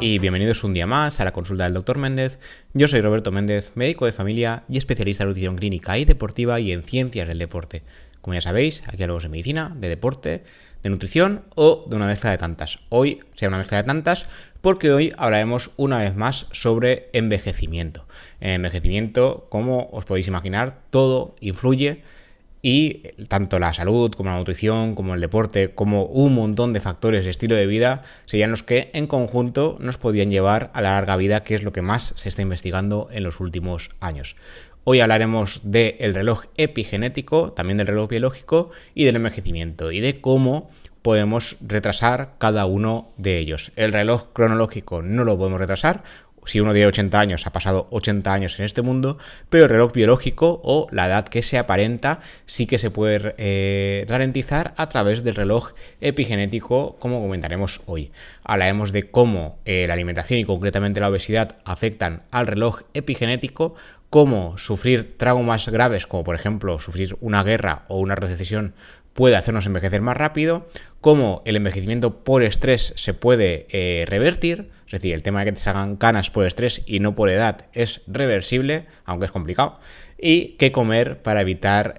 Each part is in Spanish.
y bienvenidos un día más a la consulta del Dr. Méndez. Yo soy Roberto Méndez, médico de familia y especialista en nutrición clínica y deportiva y en ciencias del deporte. Como ya sabéis, aquí hablamos de medicina, de deporte, de nutrición o de una mezcla de tantas. Hoy sea una mezcla de tantas porque hoy hablaremos una vez más sobre envejecimiento. En envejecimiento, como os podéis imaginar, todo influye. Y tanto la salud como la nutrición, como el deporte, como un montón de factores de estilo de vida serían los que en conjunto nos podrían llevar a la larga vida, que es lo que más se está investigando en los últimos años. Hoy hablaremos del reloj epigenético, también del reloj biológico y del envejecimiento y de cómo podemos retrasar cada uno de ellos. El reloj cronológico no lo podemos retrasar. Si uno tiene 80 años, ha pasado 80 años en este mundo, pero el reloj biológico o la edad que se aparenta sí que se puede ralentizar a través del reloj epigenético, como comentaremos hoy. Hablaremos de cómo la alimentación y concretamente la obesidad afectan al reloj epigenético, cómo sufrir traumas graves, como por ejemplo sufrir una guerra o una recesión, puede hacernos envejecer más rápido, cómo el envejecimiento por estrés se puede revertir, es decir, el tema de que te salgan canas por estrés y no por edad es reversible, aunque es complicado, y qué comer para evitar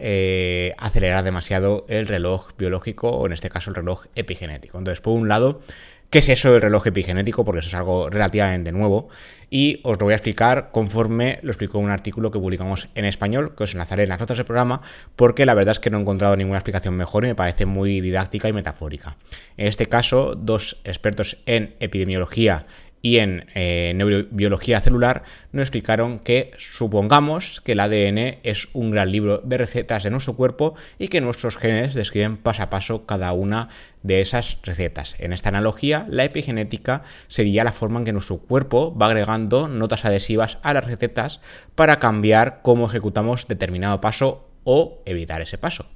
acelerar demasiado el reloj biológico o en este caso el reloj epigenético. Entonces, por un lado, ¿qué es eso del reloj epigenético? Porque eso es algo relativamente nuevo y os lo voy a explicar conforme lo explico en un artículo que publicamos en español, que os enlazaré en las notas del programa, porque la verdad es que no he encontrado ninguna explicación mejor y me parece muy didáctica y metafórica. En este caso, dos expertos en epidemiología y en neurobiología celular nos explicaron que supongamos que el ADN es un gran libro de recetas de nuestro cuerpo y que nuestros genes describen paso a paso cada una de esas recetas. En esta analogía, la epigenética sería la forma en que nuestro cuerpo va agregando notas adhesivas a las recetas para cambiar cómo ejecutamos determinado paso o evitar ese paso.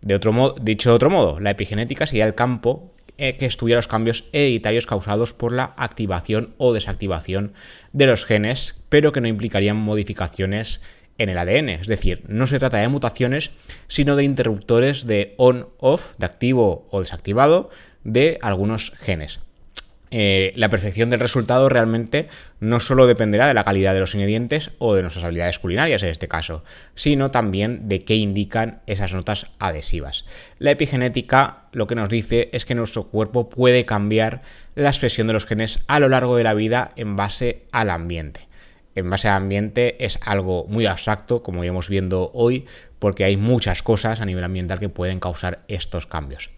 Dicho de otro modo, la epigenética sería el campo que estudia los cambios hereditarios causados por la activación o desactivación de los genes, pero que no implicarían modificaciones en el ADN. Es decir, no se trata de mutaciones, sino de interruptores de on-off, de activo o desactivado, de algunos genes. La perfección del resultado realmente no solo dependerá de la calidad de los ingredientes o de nuestras habilidades culinarias en este caso, sino también de qué indican esas notas adhesivas. La epigenética lo que nos dice es que nuestro cuerpo puede cambiar la expresión de los genes a lo largo de la vida en base al ambiente. En base al ambiente es algo muy abstracto, como iremos viendo hoy, porque hay muchas cosas a nivel ambiental que pueden causar estos cambios.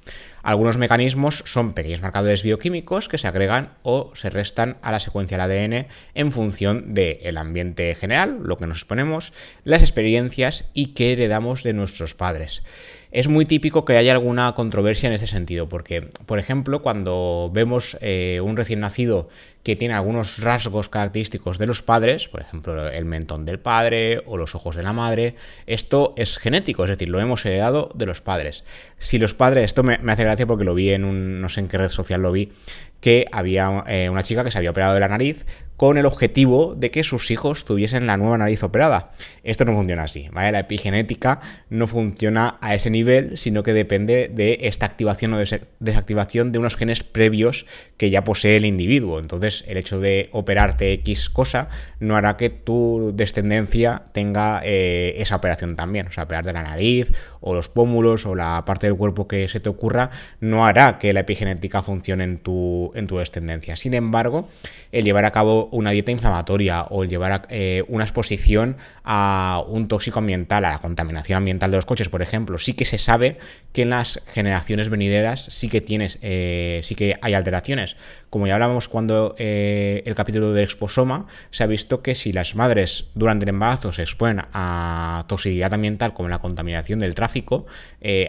Algunos mecanismos son pequeños marcadores bioquímicos que se agregan o se restan a la secuencia del ADN en función del ambiente general, lo que nos exponemos, las experiencias y qué heredamos de nuestros padres. Es muy típico que haya alguna controversia en este sentido, porque, por ejemplo, cuando vemos un recién nacido que tiene algunos rasgos característicos de los padres, por ejemplo, el mentón del padre o los ojos de la madre, esto es genético, es decir, lo hemos heredado de los padres. Si los padres, esto me hace gracia porque lo vi no sé en qué red social lo vi, que había una chica que se había operado de la nariz con el objetivo de que sus hijos tuviesen la nueva nariz operada. Esto no funciona así, ¿vale? La epigenética no funciona a ese nivel, sino que depende de esta activación o desactivación de unos genes previos que ya posee el individuo. Entonces, el hecho de operarte X cosa no hará que tu descendencia tenga esa operación también. O sea, operarte la nariz o los pómulos o la parte del cuerpo que se te ocurra no hará que la epigenética funcione en tu descendencia. Sin embargo, el llevar a cabo una dieta inflamatoria o el llevar una exposición a un tóxico ambiental, a la contaminación ambiental de los coches, por ejemplo, sí que se sabe que en las generaciones venideras sí que hay alteraciones. Como ya hablábamos cuando el capítulo del exposoma, se ha visto que si las madres durante el embarazo se exponen a toxicidad ambiental como la contaminación del tráfico,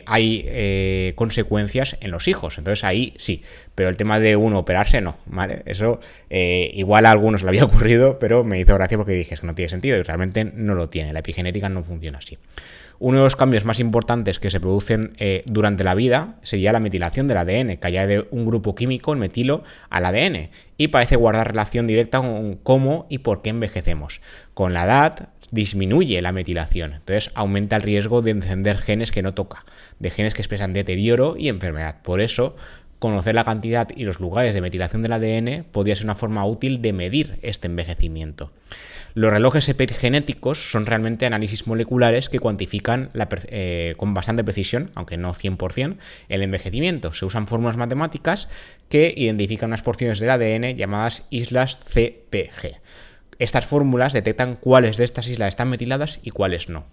hay consecuencias en los hijos. Entonces ahí sí, pero el tema de uno operarse no, ¿vale? Eso igual a algunos le había ocurrido, pero me hizo gracia porque dije que no tiene sentido y realmente no lo tiene. La epigenética no funciona así. Uno de los cambios más importantes que se producen durante la vida sería la metilación del ADN, que añade un grupo químico, el metilo, al ADN y parece guardar relación directa con cómo y por qué envejecemos. Con la edad disminuye la metilación, entonces aumenta el riesgo de encender genes que no toca, de genes que expresan deterioro y enfermedad. Por eso, Conocer la cantidad y los lugares de metilación del ADN podría ser una forma útil de medir este envejecimiento. Los relojes epigenéticos son realmente análisis moleculares que cuantifican con bastante precisión, aunque no 100%, el envejecimiento. Se usan fórmulas matemáticas que identifican unas porciones del ADN llamadas islas CPG. Estas fórmulas detectan cuáles de estas islas están metiladas y cuáles no.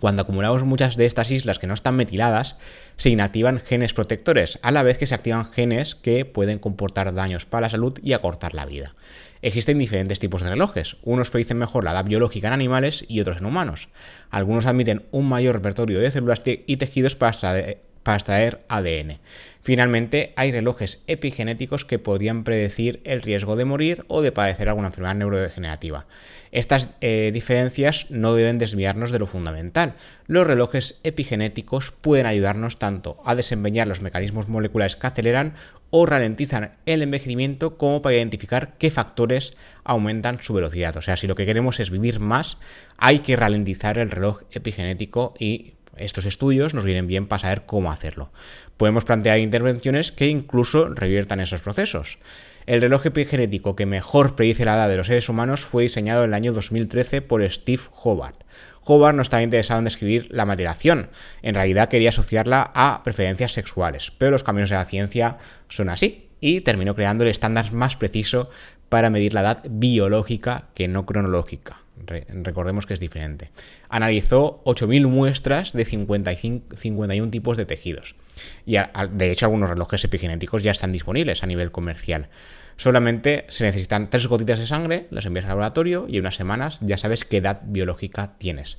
Cuando acumulamos muchas de estas islas que no están metiladas, se inactivan genes protectores, a la vez que se activan genes que pueden comportar daños para la salud y acortar la vida. Existen diferentes tipos de relojes. Unos predicen mejor la edad biológica en animales y otros en humanos. Algunos admiten un mayor repertorio de células y tejidos para extraer ADN. Finalmente, hay relojes epigenéticos que podrían predecir el riesgo de morir o de padecer alguna enfermedad neurodegenerativa. Estas diferencias no deben desviarnos de lo fundamental. Los relojes epigenéticos pueden ayudarnos tanto a desempeñar los mecanismos moleculares que aceleran o ralentizan el envejecimiento como para identificar qué factores aumentan su velocidad. O sea, si lo que queremos es vivir más, hay que ralentizar el reloj epigenético y estos estudios nos vienen bien para saber cómo hacerlo. Podemos plantear intervenciones que incluso reviertan esos procesos. El reloj epigenético que mejor predice la edad de los seres humanos fue diseñado en el año 2013 por Steve Hobart. Hobart no estaba interesado en describir la metilación, en realidad quería asociarla a preferencias sexuales, pero los caminos de la ciencia son así, y terminó creando el estándar más preciso para medir la edad biológica que no cronológica. Recordemos que es diferente. Analizó 8.000 muestras de 51 tipos de tejidos. Y de hecho algunos relojes epigenéticos ya están disponibles a nivel comercial. Solamente se necesitan 3 gotitas de sangre, las envías al laboratorio y en unas semanas ya sabes qué edad biológica tienes.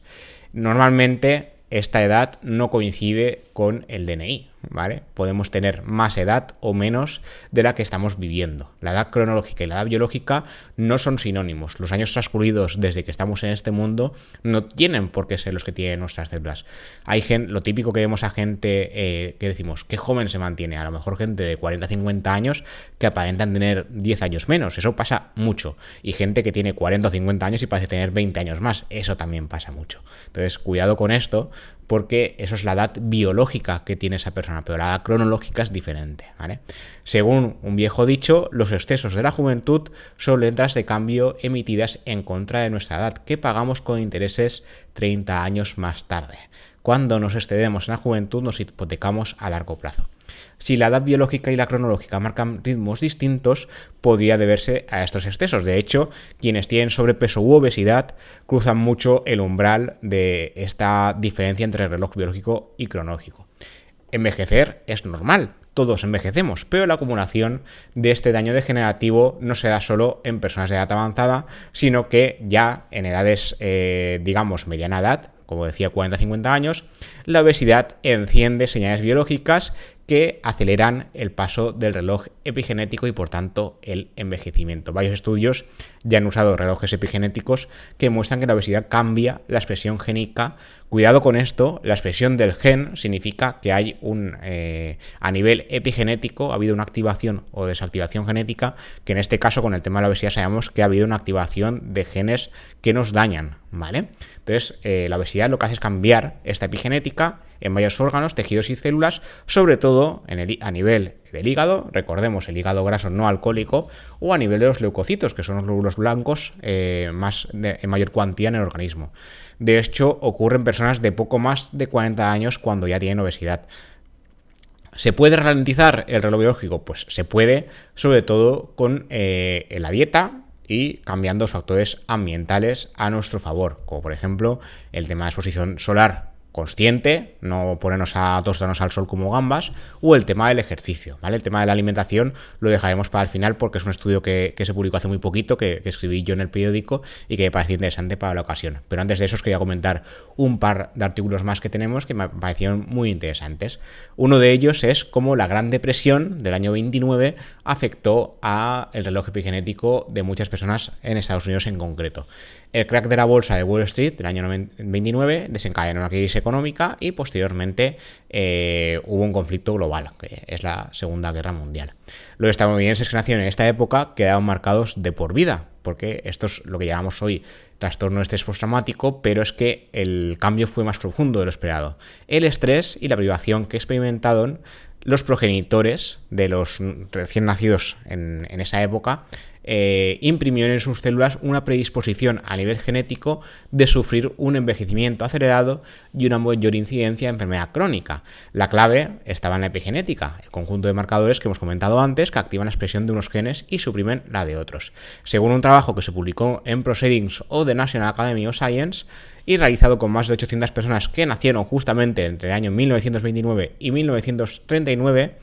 Normalmente esta edad no coincide con el DNI, ¿vale? Podemos tener más edad o menos de la que estamos viviendo. La edad cronológica y la edad biológica no son sinónimos. Los años transcurridos desde que estamos en este mundo no tienen por qué ser los que tienen nuestras células. Hay lo típico que vemos a gente que decimos, qué joven se mantiene. A lo mejor gente de 40 50 años que aparentan tener 10 años menos. Eso pasa mucho. Y gente que tiene 40 o 50 años y parece tener 20 años más. Eso también pasa mucho. Entonces, cuidado con esto, porque eso es la edad biológica que tiene esa persona, pero la edad cronológica es diferente, ¿vale? Según un viejo dicho, los excesos de la juventud son letras de cambio emitidas en contra de nuestra edad, que pagamos con intereses 30 años más tarde. Cuando nos excedemos en la juventud, nos hipotecamos a largo plazo. Si la edad biológica y la cronológica marcan ritmos distintos, podría deberse a estos excesos. De hecho, quienes tienen sobrepeso u obesidad cruzan mucho el umbral de esta diferencia entre reloj biológico y cronológico. Envejecer es normal, todos envejecemos, pero la acumulación de este daño degenerativo no se da solo en personas de edad avanzada, sino que ya en edades, digamos, mediana edad, como decía, 40-50 años, la obesidad enciende señales biológicas que aceleran el paso del reloj epigenético y por tanto el envejecimiento. Varios estudios ya han usado relojes epigenéticos que muestran que la obesidad cambia la expresión génica. Cuidado con esto, la expresión del gen significa que hay a nivel epigenético ha habido una activación o desactivación genética, que en este caso con el tema de la obesidad sabemos que ha habido una activación de genes que nos dañan, ¿vale? Entonces, la obesidad lo que hace es cambiar esta epigenética en varios órganos, tejidos y células, sobre todo a nivel del hígado, recordemos el hígado graso no alcohólico, o a nivel de los leucocitos, que son los glóbulos blancos en mayor cuantía en el organismo. De hecho, ocurre en personas de poco más de 40 años cuando ya tienen obesidad. ¿Se puede ralentizar el reloj biológico? Pues se puede, sobre todo con la dieta y cambiando los factores ambientales a nuestro favor, como por ejemplo el tema de exposición solar consciente, no ponernos a tostarnos al sol como gambas, o el tema del ejercicio, ¿vale? El tema de la alimentación lo dejaremos para el final porque es un estudio que se publicó hace muy poquito, que escribí yo en el periódico y que me pareció interesante para la ocasión. Pero antes de eso os quería comentar un par de artículos más que tenemos que me parecieron muy interesantes. Uno de ellos es cómo la Gran Depresión del año 29 afectó a el reloj epigenético de muchas personas en Estados Unidos en concreto. El crack de la bolsa de Wall Street del año 29 desencadenó una crisis económica y posteriormente hubo un conflicto global, que es la Segunda Guerra Mundial. Los estadounidenses que nacieron en esta época quedaron marcados de por vida, porque esto es lo que llamamos hoy trastorno de estrés postraumático, pero es que el cambio fue más profundo de lo esperado. El estrés y la privación que experimentaron los progenitores de los recién nacidos en esa época imprimió en sus células una predisposición a nivel genético de sufrir un envejecimiento acelerado y una mayor incidencia de enfermedad crónica. La clave estaba en la epigenética, el conjunto de marcadores que hemos comentado antes que activan la expresión de unos genes y suprimen la de otros. Según un trabajo que se publicó en Proceedings of the National Academy of Science y realizado con más de 800 personas que nacieron justamente entre el año 1929 y 1939,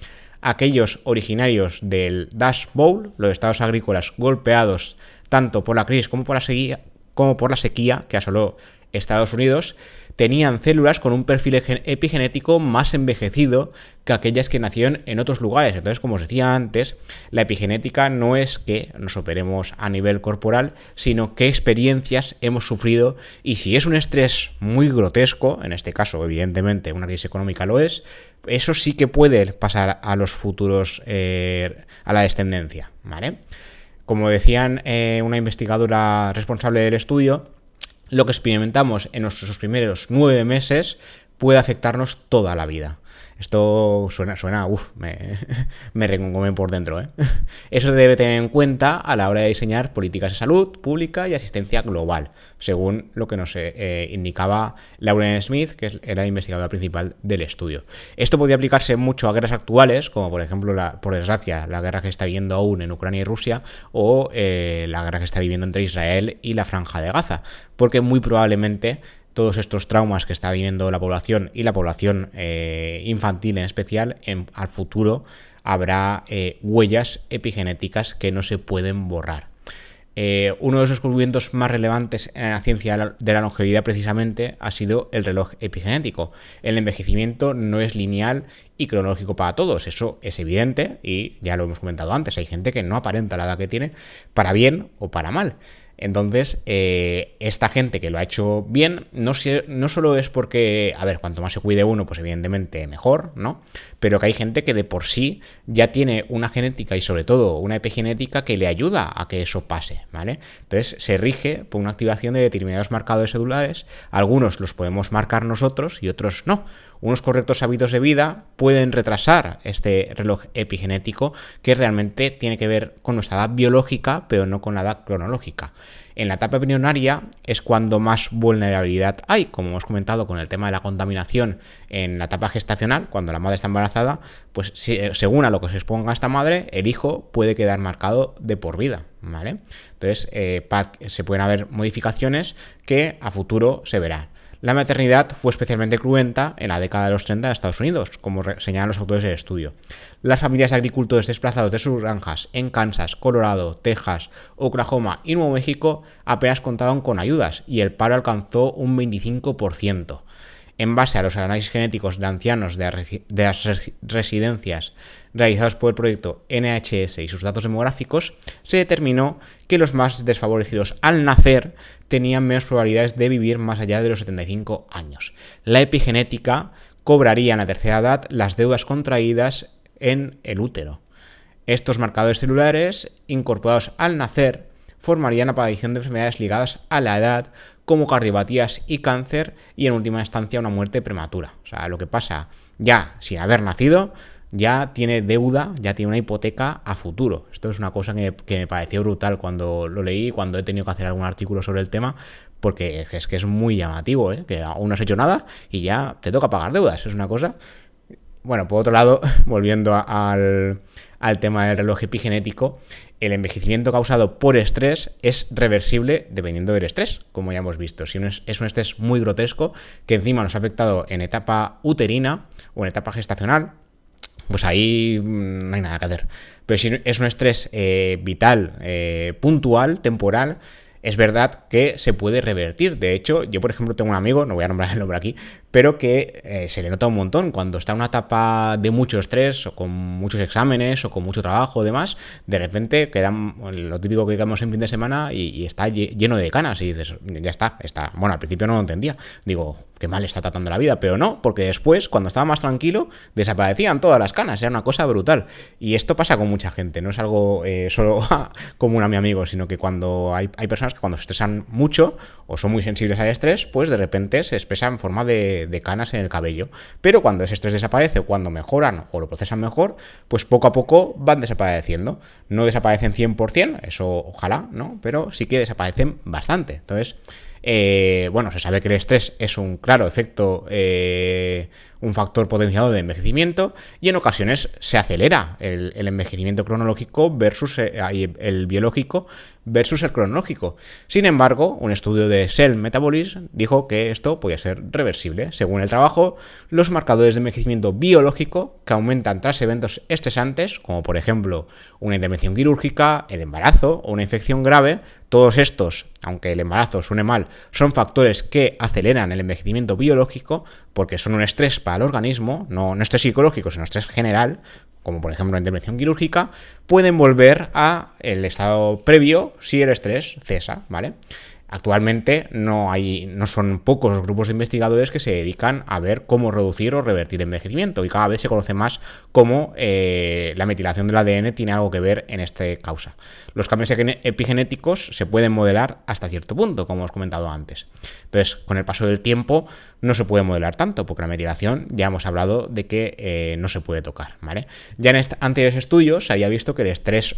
aquellos originarios del Dust Bowl, los estados agrícolas golpeados tanto por la crisis como por la sequía que asoló Estados Unidos, tenían células con un perfil epigenético más envejecido que aquellas que nacieron en otros lugares. Entonces, como os decía antes, la epigenética no es que nos operemos a nivel corporal, sino qué experiencias hemos sufrido y si es un estrés muy grotesco, en este caso, evidentemente, una crisis económica lo es, eso sí que puede pasar a los futuros, a la descendencia, ¿vale? Como decían una investigadora responsable del estudio, lo que experimentamos en nuestros primeros 9 meses puede afectarnos toda la vida. Esto suena, me recongome por dentro, ¿eh? Eso se debe tener en cuenta a la hora de diseñar políticas de salud pública y asistencia global, según lo que nos indicaba Lauren Smith, que era la investigadora principal del estudio. Esto podría aplicarse mucho a guerras actuales, como por ejemplo, por desgracia, la guerra que está viviendo aún en Ucrania y Rusia, o la guerra que está viviendo entre Israel y la Franja de Gaza, porque muy probablemente todos estos traumas que está viviendo la población y la población infantil en especial, al futuro habrá huellas epigenéticas que no se pueden borrar. Uno de los descubrimientos más relevantes en la ciencia de la longevidad precisamente ha sido el reloj epigenético. El envejecimiento no es lineal y cronológico para todos, eso es evidente y ya lo hemos comentado antes, hay gente que no aparenta la edad que tiene para bien o para mal. Entonces, esta gente que lo ha hecho bien, no solo es porque, a ver, cuanto más se cuide uno, pues evidentemente mejor, ¿no? Pero que hay gente que de por sí ya tiene una genética y sobre todo una epigenética que le ayuda a que eso pase, ¿vale? Entonces, se rige por una activación de determinados marcadores celulares, algunos los podemos marcar nosotros y otros no. Unos correctos hábitos de vida pueden retrasar este reloj epigenético que realmente tiene que ver con nuestra edad biológica, pero no con la edad cronológica. En la etapa embrionaria es cuando más vulnerabilidad hay, como hemos comentado con el tema de la contaminación en la etapa gestacional, cuando la madre está embarazada, pues según a lo que se exponga esta madre, el hijo puede quedar marcado de por vida, ¿vale? Entonces, se pueden haber modificaciones que a futuro se verán. La maternidad fue especialmente cruenta en la década de los 30 en Estados Unidos, como señalan los autores del estudio. Las familias de agricultores desplazados de sus granjas en Kansas, Colorado, Texas, Oklahoma y Nuevo México apenas contaban con ayudas y el paro alcanzó un 25%. En base a los análisis genéticos de ancianos de las residencias realizados por el proyecto NHS y sus datos demográficos, se determinó que los más desfavorecidos al nacer tenían menos probabilidades de vivir más allá de los 75 años. La epigenética cobraría en la tercera edad las deudas contraídas en el útero. Estos marcadores celulares, incorporados al nacer, formarían la aparición de enfermedades ligadas a la edad, como cardiopatías y cáncer, y en última instancia una muerte prematura. O sea, lo que pasa ya sin haber nacido, ya tiene deuda, ya tiene una hipoteca a futuro. Esto es una cosa que me pareció brutal cuando lo leí, cuando he tenido que hacer algún artículo sobre el tema, porque es que es muy llamativo, que aún no has hecho nada y ya te toca pagar deudas. Es una cosa... Bueno, por otro lado, volviendo al tema del reloj epigenético, el envejecimiento causado por estrés es reversible dependiendo del estrés, como ya hemos visto. Si es un estrés muy grotesco que encima nos ha afectado en etapa uterina o en etapa gestacional, pues ahí no hay nada que hacer. Pero si es un estrés vital, puntual, temporal, es verdad que se puede revertir. De hecho, yo por ejemplo tengo un amigo, no voy a nombrar el nombre aquí, pero que se le nota un montón cuando está en una etapa de mucho estrés o con muchos exámenes o con mucho trabajo y demás, de repente quedan lo típico que quedamos en fin de semana y está lleno de canas y dices, ya está. Bueno, al principio no lo entendía, digo, qué mal está tratando la vida, pero no, porque después, cuando estaba más tranquilo, desaparecían todas las canas, era una cosa brutal. Y esto pasa con mucha gente, no es algo solo común a mi amigo, sino que cuando hay personas que cuando se estresan mucho o son muy sensibles al estrés, pues de repente se expresa en forma de de canas en el cabello. Pero cuando ese estrés desaparece o cuando mejoran o lo procesan mejor, pues poco a poco van desapareciendo. No desaparecen 100%, eso ojalá, ¿no? Pero sí que desaparecen bastante. Entonces, bueno, se sabe que el estrés es un claro efecto, un factor potenciador de envejecimiento, y en ocasiones se acelera el envejecimiento cronológico versus el biológico versus el cronológico. Sin embargo, un estudio de Cell Metabolism dijo que esto podía ser reversible. Según el trabajo, los marcadores de envejecimiento biológico que aumentan tras eventos estresantes, como por ejemplo una intervención quirúrgica, el embarazo o una infección grave, todos estos, aunque el embarazo suene mal, son factores que aceleran el envejecimiento biológico porque son un estrés para el organismo, no estrés psicológico, sino estrés general, como por ejemplo la intervención quirúrgica, pueden volver a el estado previo si el estrés cesa, ¿vale? Actualmente no son pocos los grupos de investigadores que se dedican a ver cómo reducir o revertir el envejecimiento, y cada vez se conoce más cómo la metilación del ADN tiene algo que ver en esta causa. Los cambios epigenéticos se pueden modelar hasta cierto punto, como os he comentado antes. Entonces, con el paso del tiempo no se puede modelar tanto, porque la metilación ya hemos hablado de que no se puede tocar, ¿vale? Ya en anteriores estudios se había visto que el estrés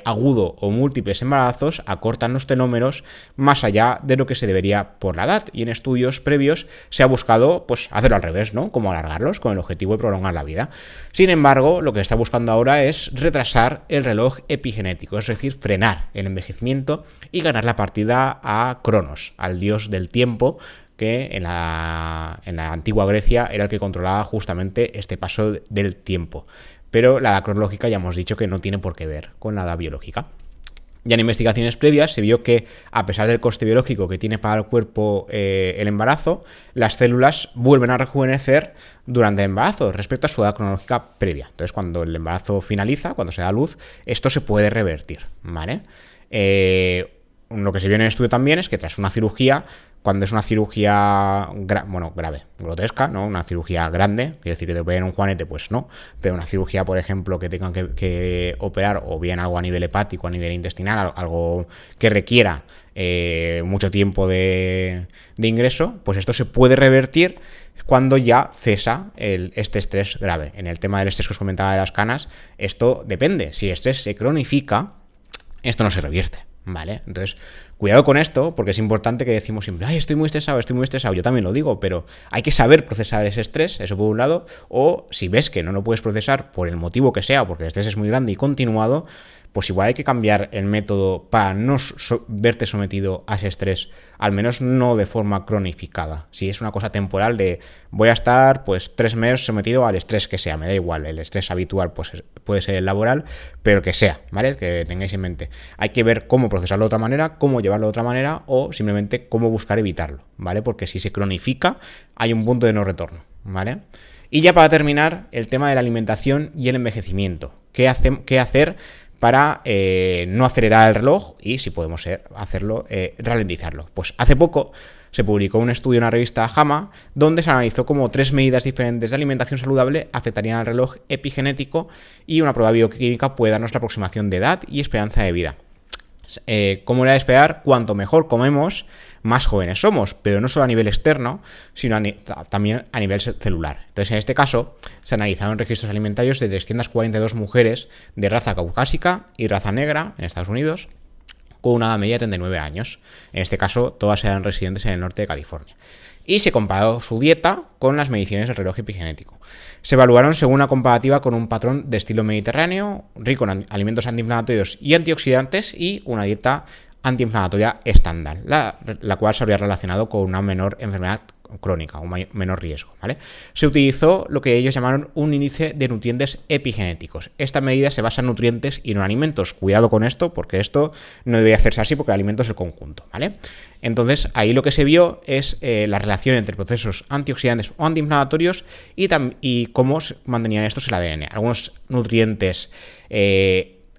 agudo o múltiples embarazos acortan los telómeros más allá de lo que se debería por la edad, y en estudios previos se ha buscado pues hacerlo al revés, ¿no? Como alargarlos con el objetivo de prolongar la vida. Sin embargo, lo que se está buscando ahora es retrasar el reloj epigenético, es decir, frenar el envejecimiento y ganar la partida a Cronos, al dios del tiempo, que en la antigua Grecia era el que controlaba justamente este paso del tiempo. Pero la edad cronológica ya hemos dicho que no tiene por qué ver con la edad biológica. Ya en investigaciones previas se vio que, a pesar del coste biológico que tiene para el cuerpo el embarazo, las células vuelven a rejuvenecer durante el embarazo respecto a su edad cronológica previa. Entonces, cuando el embarazo finaliza, cuando se da a luz, esto se puede revertir, ¿vale? Lo que se vio en el estudio también es que tras una cirugía, cuando es una cirugía grave, grotesca, ¿no? Una cirugía grande, quiero decir que te operen un juanete, pues no, pero una cirugía, por ejemplo, que tengan que operar, o bien algo a nivel hepático, a nivel intestinal, algo que requiera mucho tiempo de ingreso, pues esto se puede revertir cuando ya cesa este estrés grave. En el tema del estrés que os comentaba de las canas, esto depende. Si el estrés se cronifica, esto no se revierte, ¿vale? Entonces, cuidado con esto, porque es importante, que decimos siempre, ay, estoy muy estresado, yo también lo digo, pero hay que saber procesar ese estrés, eso por un lado, o si ves que no lo puedes procesar por el motivo que sea, porque el estrés es muy grande y continuado, pues igual hay que cambiar el método para no verte sometido a ese estrés, al menos no de forma cronificada. Si es una cosa temporal de voy a estar pues 3 meses sometido al estrés que sea, me da igual, el estrés habitual pues puede ser el laboral, pero el que sea, ¿vale? El que tengáis en mente. Hay que ver cómo procesarlo de otra manera, cómo llevarlo de otra manera, o simplemente cómo buscar evitarlo, ¿vale? Porque si se cronifica hay un punto de no retorno, ¿vale? Y ya para terminar, el tema de la alimentación y el envejecimiento. ¿Qué hacer para no acelerar el reloj y, si podemos hacerlo, ralentizarlo? Pues hace poco se publicó un estudio en la revista JAMA donde se analizó cómo 3 medidas diferentes de alimentación saludable afectarían al reloj epigenético, y una prueba bioquímica puede darnos la aproximación de edad y esperanza de vida. Como era de esperar, cuanto mejor comemos, más jóvenes somos, pero no solo a nivel externo, sino también a nivel celular. Entonces, en este caso, se analizaron registros alimentarios de 342 mujeres de raza caucásica y raza negra en Estados Unidos, con una edad media de 39 años. En este caso, todas eran residentes en el norte de California. Y se comparó su dieta con las mediciones del reloj epigenético. Se evaluaron según una comparativa con un patrón de estilo mediterráneo, rico en alimentos antiinflamatorios y antioxidantes, y una dieta antiinflamatoria estándar, la cual se habría relacionado con una menor enfermedad crónica, un menor riesgo, ¿vale? Se utilizó lo que ellos llamaron un índice de nutrientes epigenéticos. Esta medida se basa en nutrientes y no en alimentos. Cuidado con esto, porque esto no debería hacerse así, porque el alimento es el conjunto, ¿vale? Entonces, ahí lo que se vio es la relación entre procesos antioxidantes o antiinflamatorios y cómo se mantenían estos en el ADN. Algunos nutrientes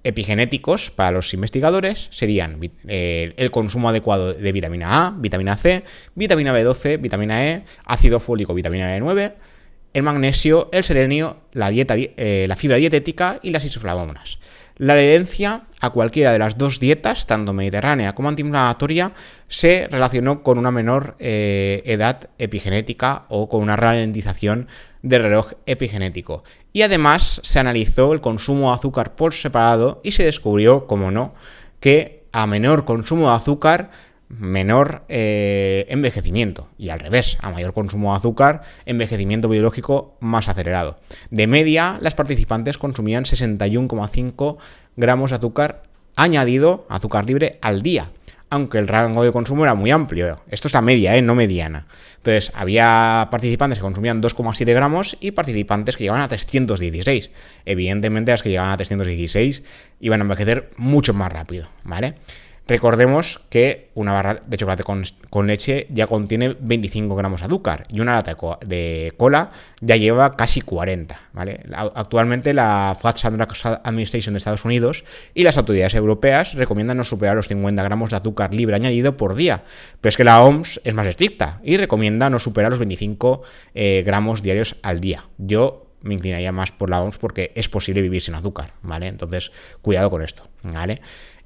epigenéticos para los investigadores serían el consumo adecuado de vitamina A, vitamina C, vitamina B12, vitamina E, ácido fólico, vitamina B9, el magnesio, el selenio, la fibra dietética y las isoflavonas. La adherencia a cualquiera de las dos dietas, tanto mediterránea como antiinflamatoria, se relacionó con una menor edad epigenética o con una ralentización del reloj epigenético. Y además se analizó el consumo de azúcar por separado y se descubrió, como no, que a menor consumo de azúcar, menor envejecimiento, y al revés, a mayor consumo de azúcar, envejecimiento biológico más acelerado. De media, las participantes consumían 61,5 gramos de azúcar añadido, azúcar libre, al día, aunque el rango de consumo era muy amplio. Esto es la media, no mediana. Entonces, había participantes que consumían 2,7 gramos y participantes que llegaban a 316. Evidentemente, las que llegaban a 316 iban a envejecer mucho más rápido, ¿vale? Recordemos que una barra de chocolate con leche ya contiene 25 gramos de azúcar y una lata de cola ya lleva casi 40, ¿vale? Actualmente la Food and Drug Administration de Estados Unidos y las autoridades europeas recomiendan no superar los 50 gramos de azúcar libre añadido por día, pero es que la OMS es más estricta y recomienda no superar los 25 gramos diarios al día. Yo me inclinaría más por la OMS porque es posible vivir sin azúcar, ¿vale? Entonces, cuidado con esto, ¿vale?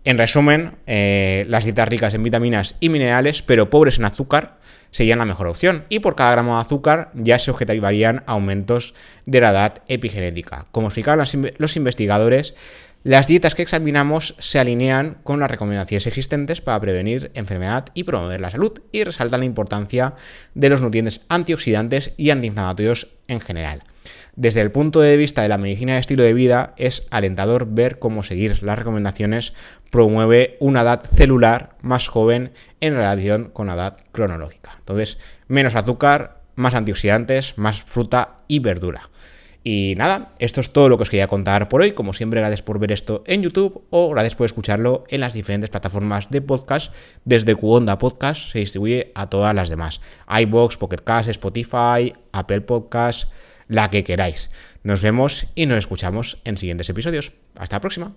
En resumen, las dietas ricas en vitaminas y minerales, pero pobres en azúcar, serían la mejor opción. Y por cada gramo de azúcar ya se objetivarían aumentos de la edad epigenética. Como explicaban los investigadores, las dietas que examinamos se alinean con las recomendaciones existentes para prevenir enfermedad y promover la salud, y resaltan la importancia de los nutrientes antioxidantes y antiinflamatorios en general. Desde el punto de vista de la medicina de estilo de vida, es alentador ver cómo seguir las recomendaciones promueve una edad celular más joven en relación con la edad cronológica. Entonces, menos azúcar, más antioxidantes, más fruta y verdura. Y nada, esto es todo lo que os quería contar por hoy. Como siempre, gracias por ver esto en YouTube o gracias por escucharlo en las diferentes plataformas de podcast. Desde Cuonda Podcast se distribuye a todas las demás: iVoox, Pocket Cast, Spotify, Apple Podcast, la que queráis. Nos vemos y nos escuchamos en siguientes episodios. Hasta la próxima.